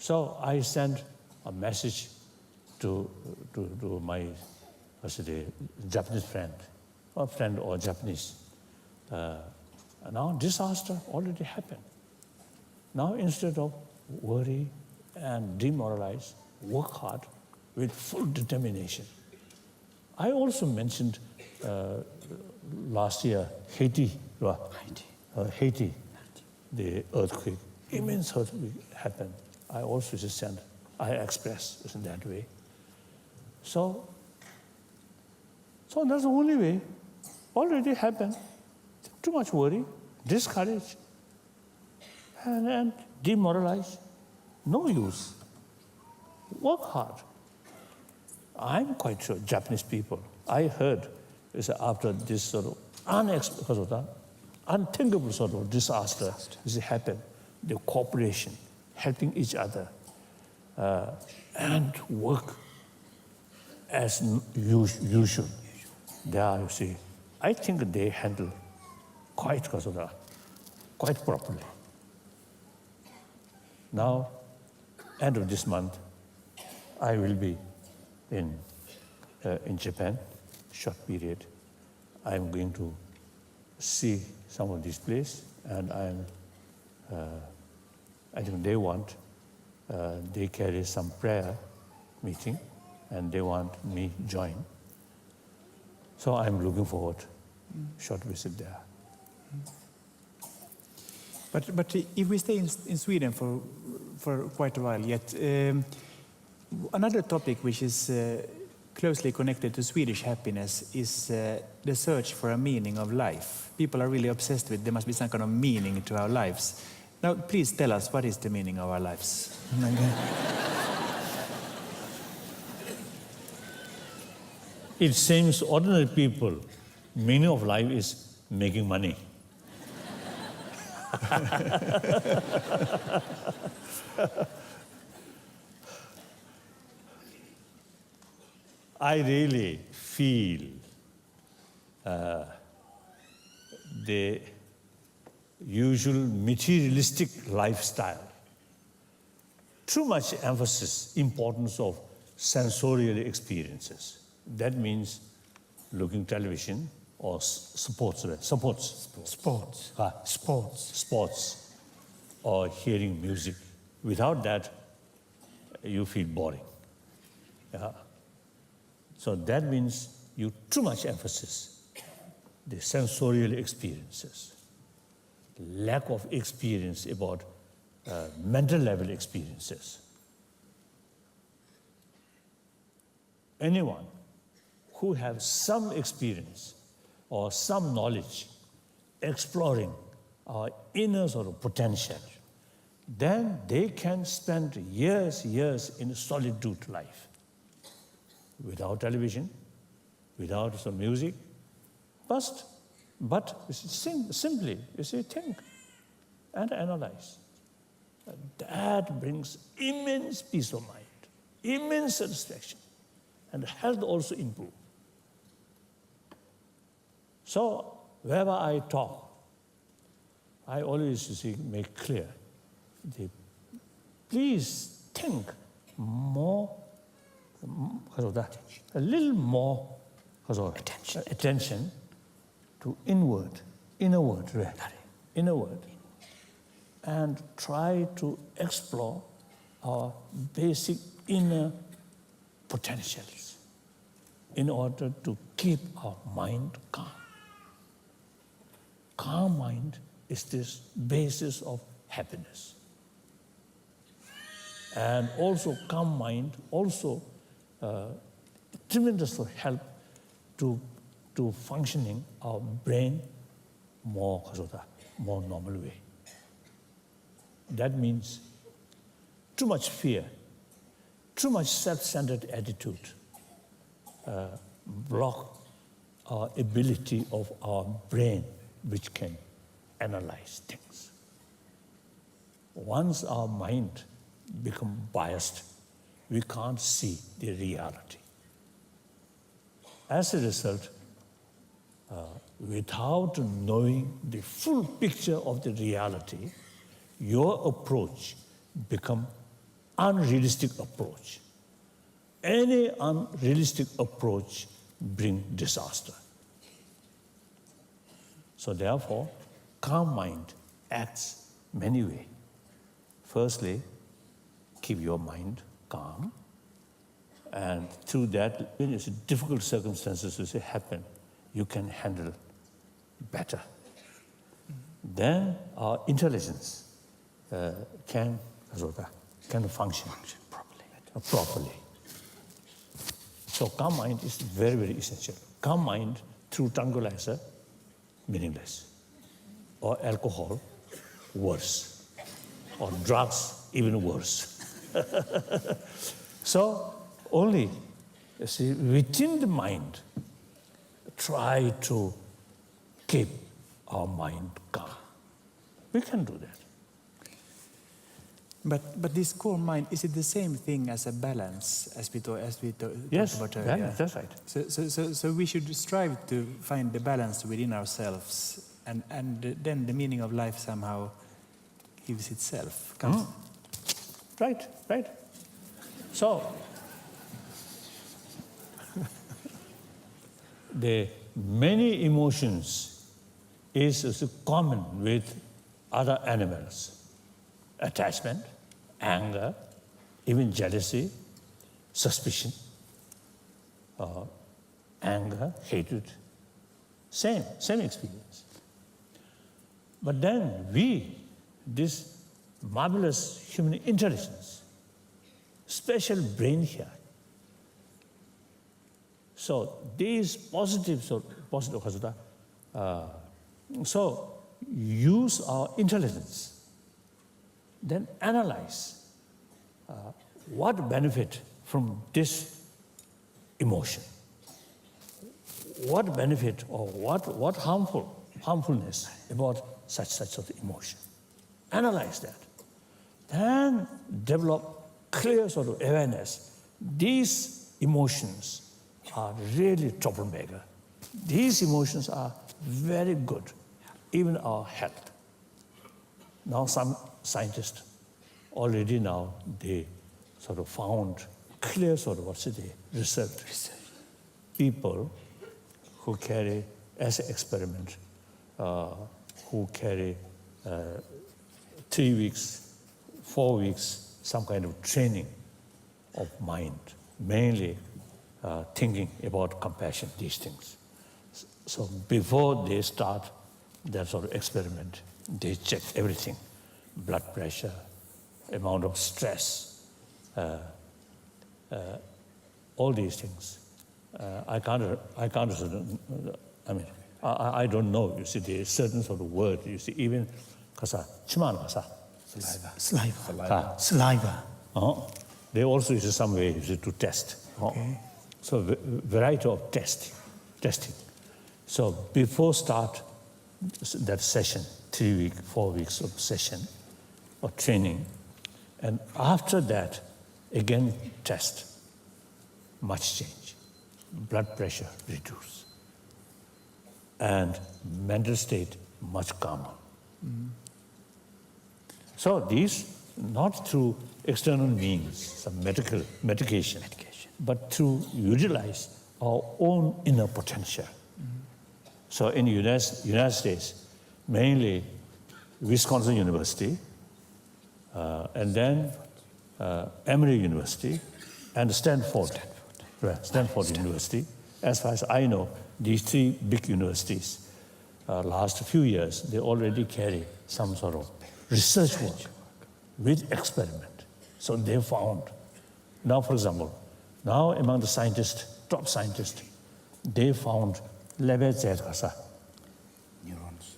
So I sent a message to my Japanese friend or Japanese. Now disaster already happened. Now instead of worry and demoralize, work hard with full determination. I also mentioned last year Haiti, the earthquake, immense earthquake happened. I also just sent, I expressed in that way. So that's the only way. Already happened. Too much worry, discourage, and demoralize. No use. Work hard. I'm quite sure Japanese people, I heard after this sort of unthinkable sort of disaster happened, the cooperation, helping each other, and work as usual. There, you see, I think they handle quite properly. Now, end of this month, I will be in Japan, short period. I'm going to see some of these places, and I think they want, they carry some prayer meeting, and they want me join. So I'm looking forward, short visit there. But if we stay in Sweden for quite a while yet, another topic which is closely connected to Swedish happiness is the search for a meaning of life. People are really obsessed with there must be some kind of meaning to our lives. Now, please tell us, what is the meaning of our lives? It seems ordinary people, meaning of life is making money. I really feel the usual materialistic lifestyle, too much emphasis, importance of sensorial experiences. That means looking television or sports, or hearing music. Without that, you feel boring. Yeah. So that means you too much emphasis, the sensorial experiences, lack of experience about mental level experiences. Anyone who has some experience or some knowledge exploring our inner sort of potential, then they can spend years in solitude life. Without television, without some music, but simply, you see, think and analyze. That brings immense peace of mind, immense satisfaction, and health also improve. So wherever I talk, I always make clear, please think more, a little more attention to inner word, and try to explore our basic inner potentials in order to keep our mind calm. Calm mind is this basis of happiness. And also calm mind also tremendously help to functioning our brain more normal way. That means too much fear, too much self-centered attitude block our ability of our brain, which can analyze things. Once our mind becomes biased, we can't see the reality. As a result, without knowing the full picture of the reality, your approach becomes unrealistic approach. Any unrealistic approach brings disaster. So therefore, calm mind acts many ways. Firstly, keep your mind calm. And through that, when it's difficult circumstances which happen, you can handle better. Then our intelligence can function properly. So calm mind is very, very essential. Calm mind through tranquilizer, meaningless. Or alcohol, worse. Or drugs, even worse. So only, you see, within the mind, try to keep our mind calm. We can do that. But this calm mind, is it the same thing as a balance, as we talked Yes, about earlier? balance, that's right. So we should strive to find the balance within ourselves, and then the meaning of life somehow gives itself. Right. So, the many emotions is common with other animals. Attachment, anger, even jealousy, suspicion, anger, hatred, same experience. But then this marvelous human intelligence, special brain here. So these so use our intelligence, then analyze what benefit from this emotion, what benefit or what harmfulness about such sort of emotion. Analyze that. Then develop clear sort of awareness. These emotions are really troublemaker. These emotions are very good, even our health. Now some scientists already now they sort of found clear sort of research. People who carry as an experiment, who carry 3 weeks, 4 weeks, some kind of training of mind, mainly thinking about compassion, these things. So before they start that sort of experiment, they check everything, blood pressure, amount of stress, all these things. I don't know, you see, there's certain sort of word, you see, even, Saliva. They also use some way to test. Okay. So variety of testing. So before start that session, 3 weeks, 4 weeks of session or training, and after that, again test, much change. Blood pressure reduce. And mental state much calmer. Mm-hmm. So these, not through external means, some medication, but through utilize our own inner potential. Mm-hmm. So in the United States, mainly Wisconsin University, and then Emory University, and Stanford University. As far as I know, these 3 big universities, last few years, they already carry some sort of research work with experiment. So they found, now for example, now among the scientists, top scientists, they found Levengood. Neurons.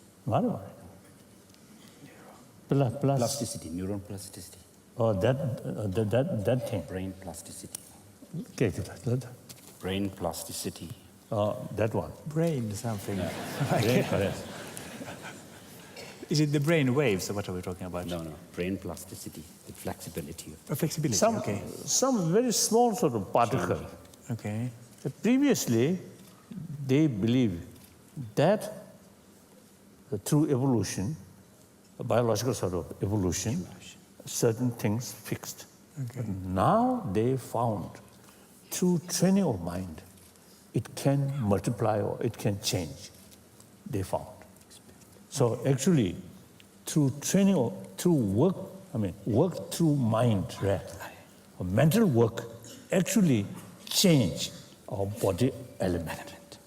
Plasticity. Neuron plasticity. Oh, that thing. Brain plasticity. Okay, Brain plasticity. that one. Brain something. Yeah. Brain, correct. Is it the brain waves, or what are we talking about? No. Brain plasticity. The flexibility. Flexibility, okay. Some very small sort of particle. Okay. Previously, they believed that through evolution, a biological sort of evolution, certain things fixed. But now they found, through training of mind, it can multiply or it can change. They found. So actually, through training or through work, work through mind, right? Or mental work actually change our body element,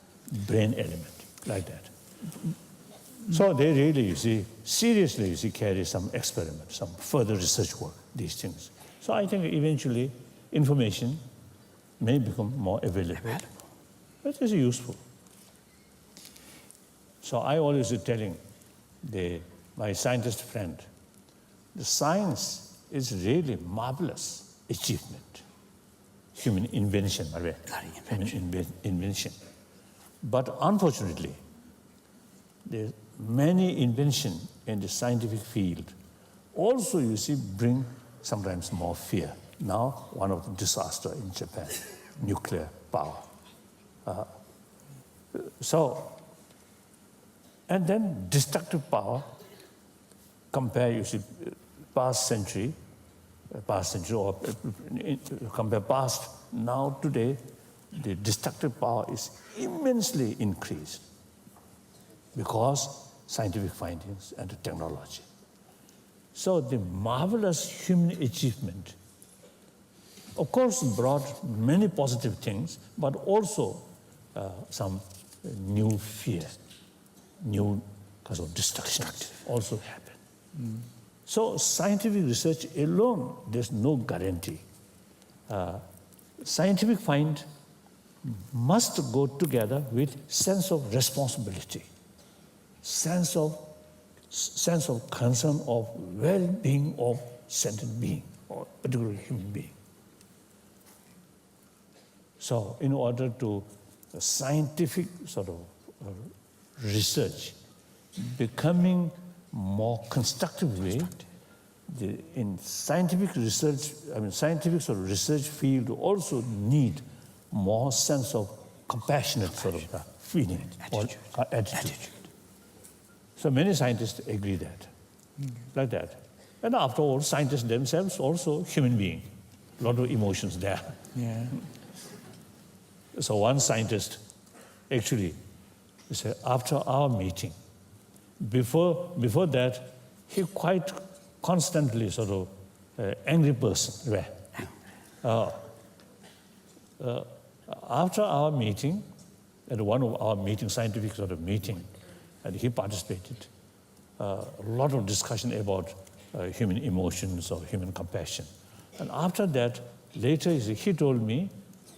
brain element, like that. So they really, seriously, carry some experiment, some further research work, these things. So I think eventually information may become more available. It is useful. So I always telling my scientist friend, the science is really marvelous achievement, human invention, human invention. But unfortunately, there's many inventions in the scientific field also, bring sometimes more fear. Now, one of the disasters in Japan, nuclear power. And then destructive power, compare, past century or compare past, now today, the destructive power is immensely increased because scientific findings and the technology. So the marvelous human achievement, of course, brought many positive things, but also some new fear, new kind of destruction also happened. So scientific research alone, there's no guarantee. Scientific find must go together with sense of responsibility, sense of concern of well-being of sentient being or particular human being. So in order to scientific sort of research becoming more constructive way, in scientific research, scientific sort of research field also need more sense of compassionate sort of feeling or attitude. So many scientists agree that, like that. And after all, scientists themselves also human beings, a lot of emotions there. Yeah. So one scientist actually said, after our meeting, before that, he quite constantly sort of angry person. Right? After our meeting, at one of our meetings, scientific sort of meeting, and he participated, a lot of discussion about human emotions or human compassion. And after that, later he told me,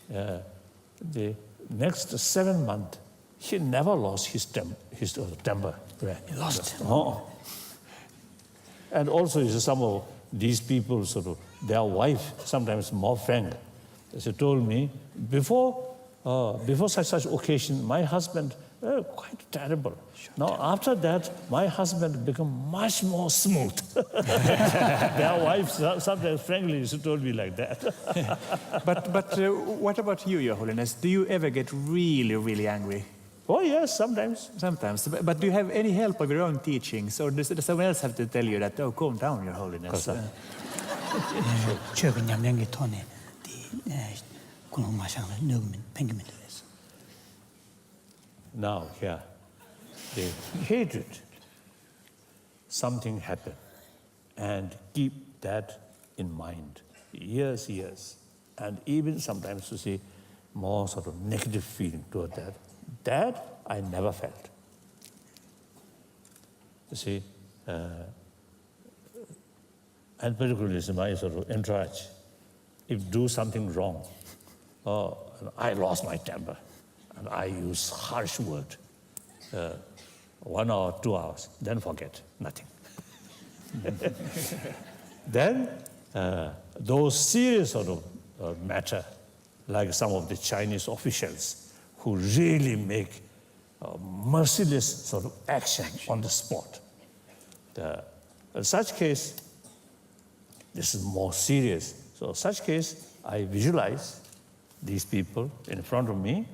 the next 7 months, he never lost his temper. Right? He lost. Oh. And also, some of these people, sort of, their wife, sometimes more frank. She told me, before such occasion, my husband, quite terrible. Now, after that, my husband became much more smooth. Their wives, sometimes, frankly, she told me like that. But what about you, Your Holiness? Do you ever get really, really angry? Oh, yes, sometimes. Sometimes. But do you have any help of your own teachings? Or does someone else have to tell you that, oh, calm down, Your Holiness? Now, here, the hatred, something happened, and keep that in mind, years, and even sometimes to see more sort of negative feeling toward that. That I never felt. You see, and particularly my sort of entourage, if do something wrong, I lost my temper, and I use harsh word, 1 hour, 2 hours, then forget, nothing. Then those serious sort of matter, like some of the Chinese officials who really make merciless sort of action on the spot. In such case, this is more serious. So in such case, I visualize these people in front of me,